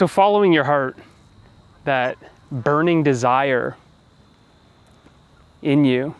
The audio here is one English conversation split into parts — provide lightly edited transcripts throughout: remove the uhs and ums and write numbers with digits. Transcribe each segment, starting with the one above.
So following your heart, that burning desire in you,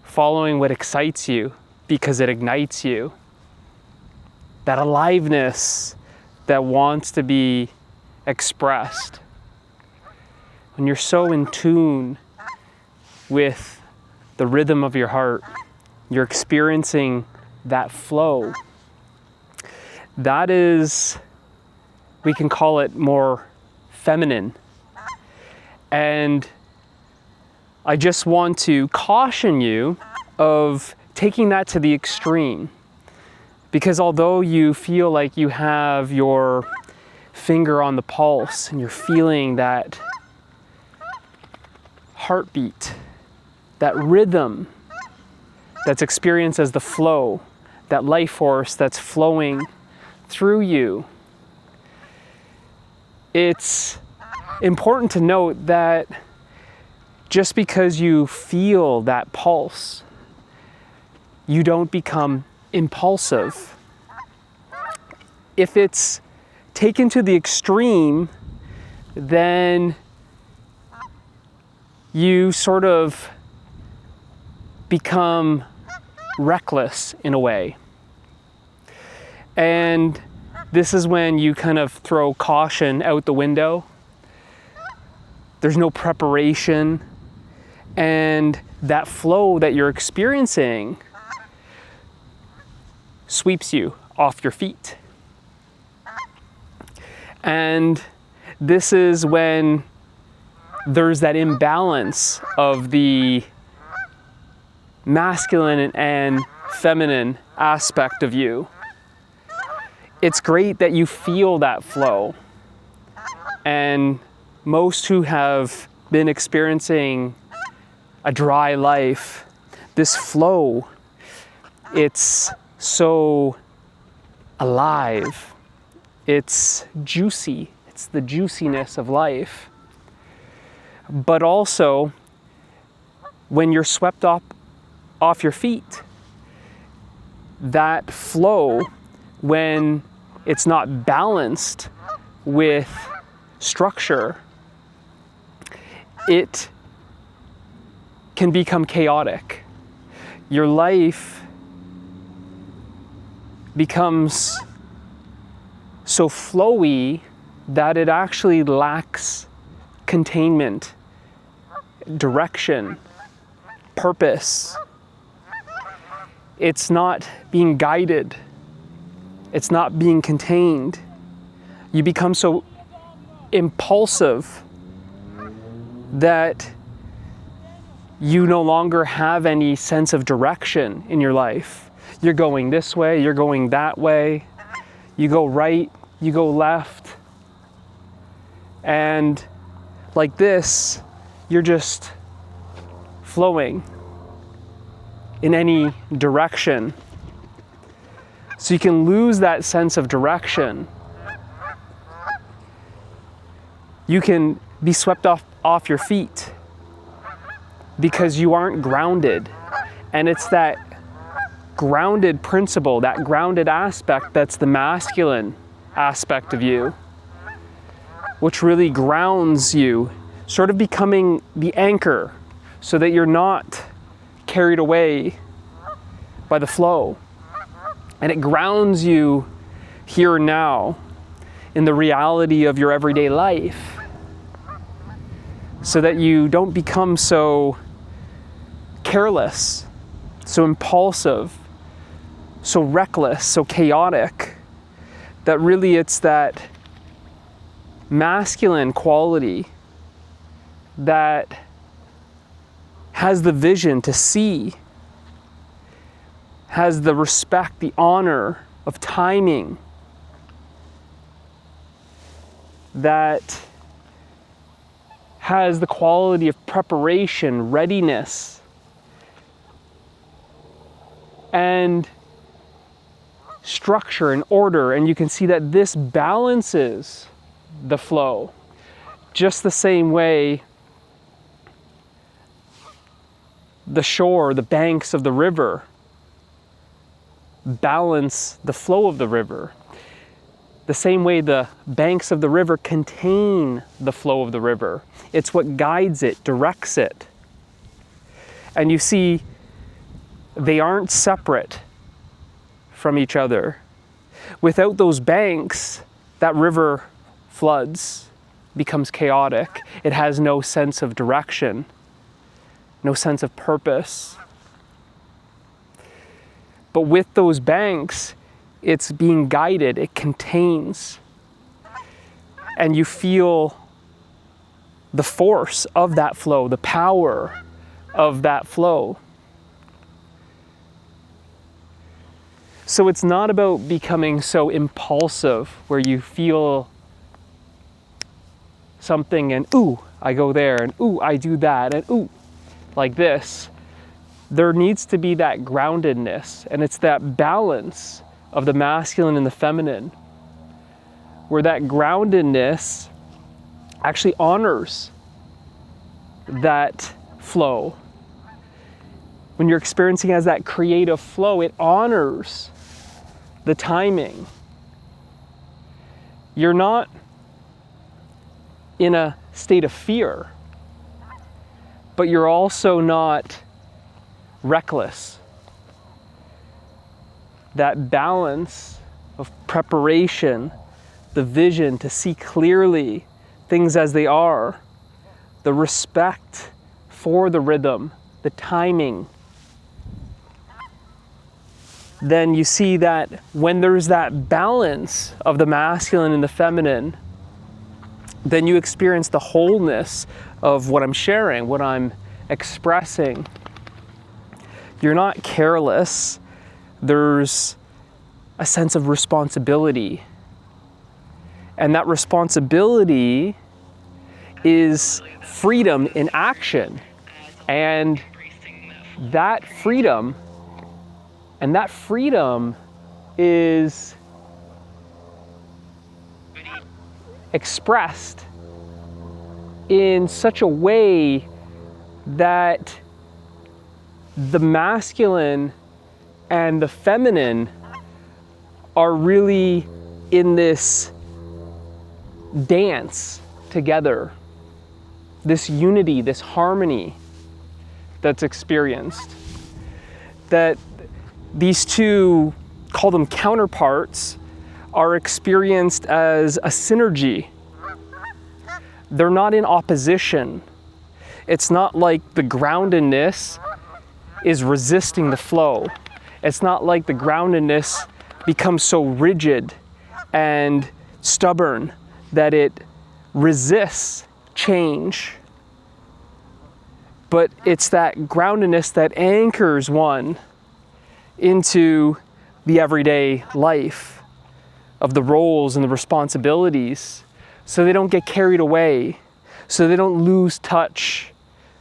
following what excites you because it ignites you, that aliveness that wants to be expressed. When you're so in tune with the rhythm of your heart, you're experiencing that flow. That is, we can call it more feminine. And I just want to caution you of taking that to the extreme. Because although you feel like you have your finger on the pulse and you're feeling that heartbeat, that rhythm that's experienced as the flow, that life force that's flowing through you, it's important to note that just because you feel that pulse, you don't become impulsive. If it's taken to the extreme, then you sort of become reckless in a way. And this is when you kind of throw caution out the window. There's no preparation, and that flow that you're experiencing sweeps you off your feet. And this is when there's that imbalance of the masculine and feminine aspect of you. It's great that you feel that flow. And most who have been experiencing a dry life, this flow, it's so alive. It's juicy. It's the juiciness of life. But also, when you're swept off your feet, that flow, when it's not balanced with structure, it can become chaotic. Your life becomes so flowy that it actually lacks containment, direction, purpose. It's not being guided. It's not being contained. You become so impulsive that you no longer have any sense of direction in your life. You're going this way, you're going that way. You go right, you go left. And like this, you're just flowing in any direction. So you can lose that sense of direction. You can be swept off your feet because you aren't grounded. And it's that grounded principle, that grounded aspect that's the masculine aspect of you, which really grounds you, sort of becoming the anchor so that you're not carried away by the flow. And it grounds you here and now in the reality of your everyday life so that you don't become so careless, so impulsive, so reckless, so chaotic, that really it's that masculine quality that has the vision to see, has the respect, the honor of timing, that has the quality of preparation, readiness, and structure and order. And you can see that this balances the flow just the same way the shore, the banks of the river balance the flow of the river. The same way the banks of the river contain the flow of the river. It's what guides it, directs it. And you see, they aren't separate from each other. Without those banks, that river floods, becomes chaotic. It has no sense of direction, no sense of purpose. But with those banks, it's being guided, it contains. And you feel the force of that flow, the power of that flow. So it's not about becoming so impulsive where you feel something and ooh, I go there, and ooh, I do that, and ooh, like this. There needs to be that groundedness, and it's that balance of the masculine and the feminine, where that groundedness actually honors that flow. When you're experiencing as that creative flow, it honors the timing. You're not in a state of fear, but you're also not reckless. That balance of preparation, the vision to see clearly things as they are, the respect for the rhythm, the timing. Then you see that when there's that balance of the masculine and the feminine, then you experience the wholeness of what I'm sharing, what I'm expressing. You're not careless. There's a sense of responsibility. And that responsibility is freedom in action. And that freedom is expressed in such a way that the masculine and the feminine are really in this dance together, this unity, this harmony that's experienced. That these two, call them counterparts, are experienced as a synergy. They're not in opposition. It's not like the groundedness is resisting the flow. It's not like the groundedness becomes so rigid and stubborn that it resists change. But it's that groundedness that anchors one into the everyday life of the roles and the responsibilities, so they don't get carried away, so they don't lose touch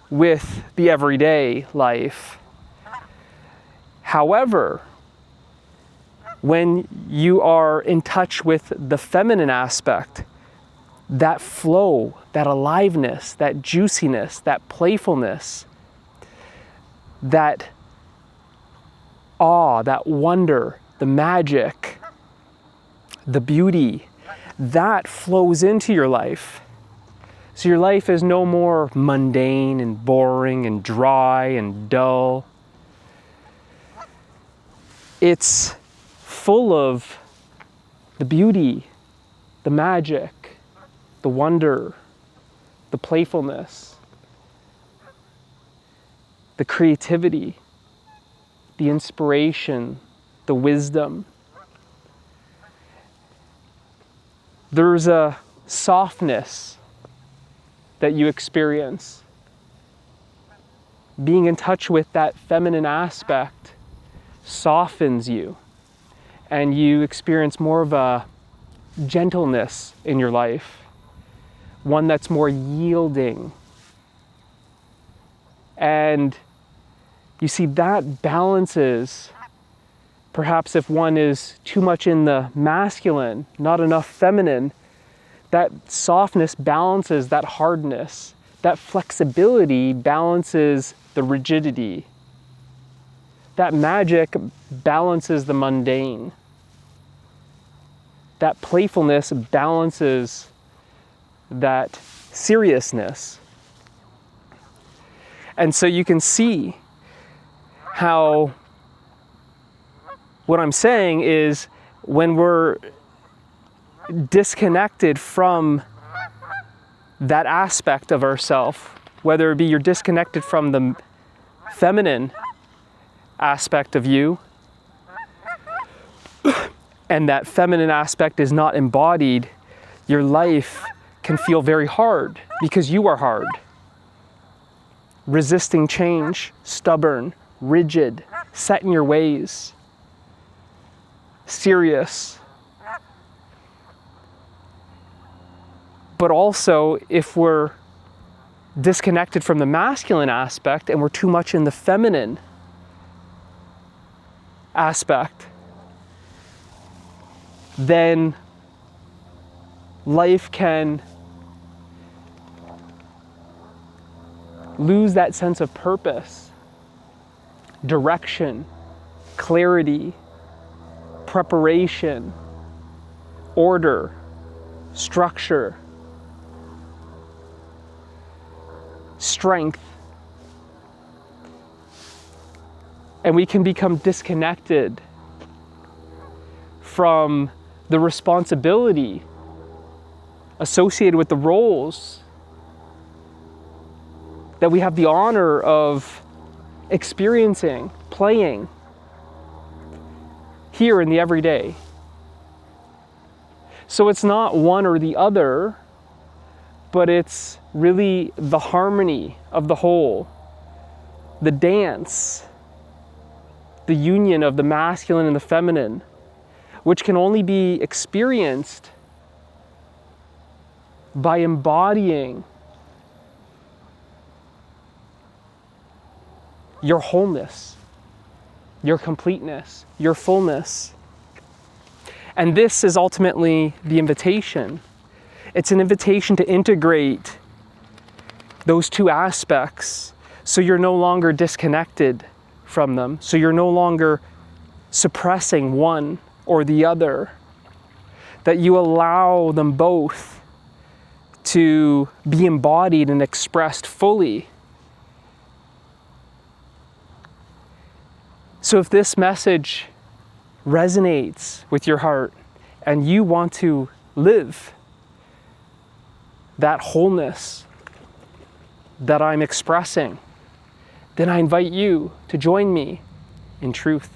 with the everyday life. However, when you are in touch with the feminine aspect, that flow, that aliveness, that juiciness, that playfulness, that awe, that wonder, the magic, the beauty, that flows into your life. So your life is no more mundane and boring and dry and dull. It's full of the beauty, the magic, the wonder, the playfulness, the creativity, the inspiration, the wisdom. There's a softness that you experience. Being in touch with that feminine aspect softens you, and you experience more of a gentleness in your life, one that's more yielding. And you see, that balances, perhaps if one is too much in the masculine, not enough feminine, that softness balances that hardness. That flexibility balances the rigidity. That magic balances the mundane. that playfulness balances that seriousness. And so you can see how what I'm saying is when we're disconnected from that aspect of ourselves, whether it be you're disconnected from the feminine aspect of you, and that feminine aspect is not embodied, your life can feel very hard because you are hard. Resisting change, stubborn, rigid, set in your ways, serious. But also, if we're disconnected from the masculine aspect and we're too much in the feminine aspect, then life can lose that sense of purpose, direction, clarity, preparation, order, structure, strength. And we can become disconnected from the responsibility associated with the roles that we have the honor of experiencing, playing here in the everyday. So it's not one or the other, but it's really the harmony of the whole, the dance, the union of the masculine and the feminine, which can only be experienced by embodying your wholeness, your completeness, your fullness. And this is ultimately the invitation. It's an invitation to integrate those two aspects so you're no longer disconnected from them, so you're no longer suppressing one or the other, that you allow them both to be embodied and expressed fully. So if this message resonates with your heart and you want to live that wholeness that I'm expressing, then I invite you to join me in truth.